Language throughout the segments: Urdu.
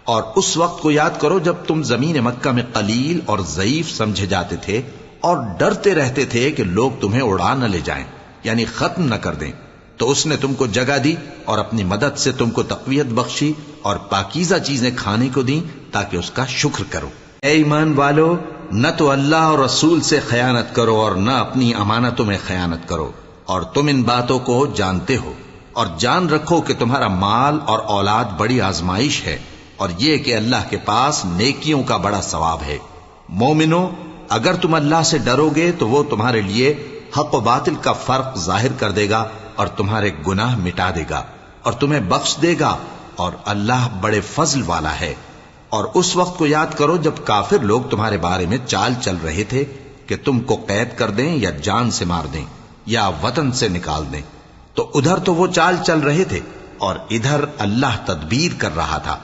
اور اس وقت کو یاد کرو جب تم زمین مکہ میں قلیل اور ضعیف سمجھے جاتے تھے اور ڈرتے رہتے تھے کہ لوگ تمہیں اڑا نہ لے جائیں، یعنی ختم نہ کر دیں، تو اس نے تم کو جگہ دی اور اپنی مدد سے تم کو تقویت بخشی اور پاکیزہ چیزیں کھانے کو دیں تاکہ اس کا شکر کرو۔ اے ایمان والو، نہ تو اللہ اور رسول سے خیانت کرو اور نہ اپنی امانتوں میں خیانت کرو، اور تم ان باتوں کو جانتے ہو، اور جان رکھو کہ تمہارا مال اور اولاد بڑی آزمائش ہے، اور یہ کہ اللہ کے پاس نیکیوں کا بڑا ثواب ہے۔ مومنو، اگر تم اللہ سے ڈرو گے تو وہ تمہارے لیے حق و باطل کا فرق ظاہر کر دے گا اور تمہارے گناہ مٹا دے گا اور تمہیں بخش دے گا، اور اللہ بڑے فضل والا ہے۔ اور اس وقت کو یاد کرو جب کافر لوگ تمہارے بارے میں چال چل رہے تھے کہ تم کو قید کر دیں یا جان سے مار دیں یا وطن سے نکال دیں، تو ادھر تو وہ چال چل رہے تھے اور ادھر اللہ تدبیر کر رہا تھا،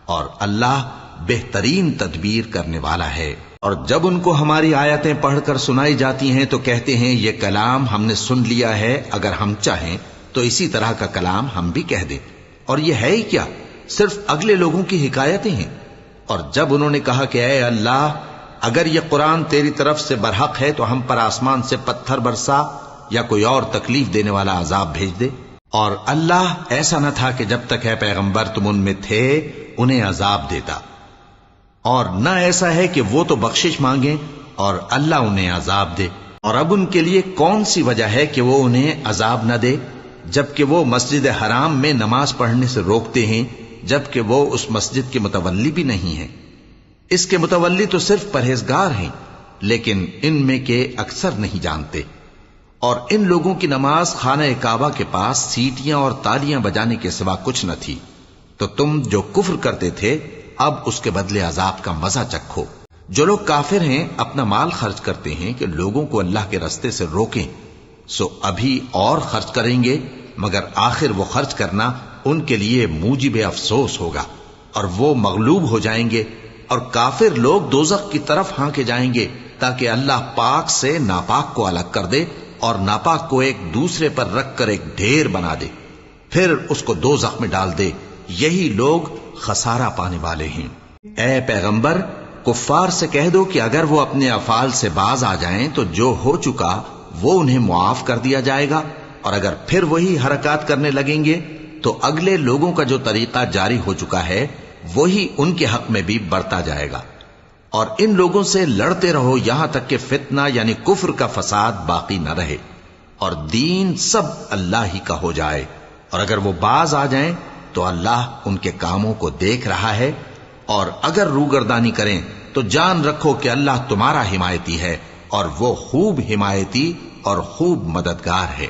اور اللہ بہترین تدبیر کرنے والا ہے۔ اور جب ان کو ہماری آیتیں پڑھ کر سنائی جاتی ہیں تو کہتے ہیں یہ کلام ہم نے سن لیا ہے، اگر ہم چاہیں تو اسی طرح کا کلام ہم بھی کہہ دیں، اور یہ ہے ہی کیا، صرف اگلے لوگوں کی حکایتیں ہیں۔ اور جب انہوں نے کہا کہ اے اللہ، اگر یہ قرآن تیری طرف سے برحق ہے تو ہم پر آسمان سے پتھر برسا یا کوئی اور تکلیف دینے والا عذاب بھیج دے، اور اللہ ایسا نہ تھا کہ جب تک ہے پیغمبر تم ان میں تھے انہیں عذاب دیتا، اور نہ ایسا ہے کہ وہ تو بخشش مانگیں اور اللہ انہیں عذاب دے۔ اور اب ان کے لیے کون سی وجہ ہے کہ وہ انہیں عذاب نہ دے، جبکہ وہ مسجد حرام میں نماز پڑھنے سے روکتے ہیں، جبکہ وہ اس مسجد کے متولی بھی نہیں ہیں۔ اس کے متولی تو صرف پرہیزگار ہیں، لیکن ان میں کے اکثر نہیں جانتے۔ اور ان لوگوں کی نماز خانہ کعبہ کے پاس سیٹیاں اور تالیاں بجانے کے سوا کچھ نہ تھی، تو تم جو کفر کرتے تھے اب اس کے بدلے عذاب کا مزہ چکھو۔ جو لوگ کافر ہیں اپنا مال خرچ کرتے ہیں کہ لوگوں کو اللہ کے رستے سے روکیں، سو ابھی اور خرچ کریں گے، مگر آخر وہ خرچ کرنا ان کے لیے موجب افسوس ہوگا، اور وہ مغلوب ہو جائیں گے، اور کافر لوگ دوزخ کی طرف ہانکے جائیں گے تاکہ اللہ پاک سے ناپاک کو الگ کر دے اور ناپاک کو ایک دوسرے پر رکھ کر ایک ڈھیر بنا دے، پھر اس کو دوزخ میں ڈال دے۔ یہی لوگ خسارہ پانے والے ہیں۔ اے پیغمبر، کفار سے کہہ دو کہ اگر وہ اپنے افعال سے باز آ جائیں تو جو ہو چکا وہ انہیں معاف کر دیا جائے گا، اور اگر پھر وہی حرکات کرنے لگیں گے تو اگلے لوگوں کا جو طریقہ جاری ہو چکا ہے وہی ان کے حق میں بھی برتا جائے گا۔ اور ان لوگوں سے لڑتے رہو یہاں تک کہ فتنہ یعنی کفر کا فساد باقی نہ رہے اور دین سب اللہ ہی کا ہو جائے، اور اگر وہ باز آ جائیں تو اللہ ان کے کاموں کو دیکھ رہا ہے، اور اگر روگردانی کریں تو جان رکھو کہ اللہ تمہارا حمایتی ہے، اور وہ خوب حمایتی اور خوب مددگار ہے۔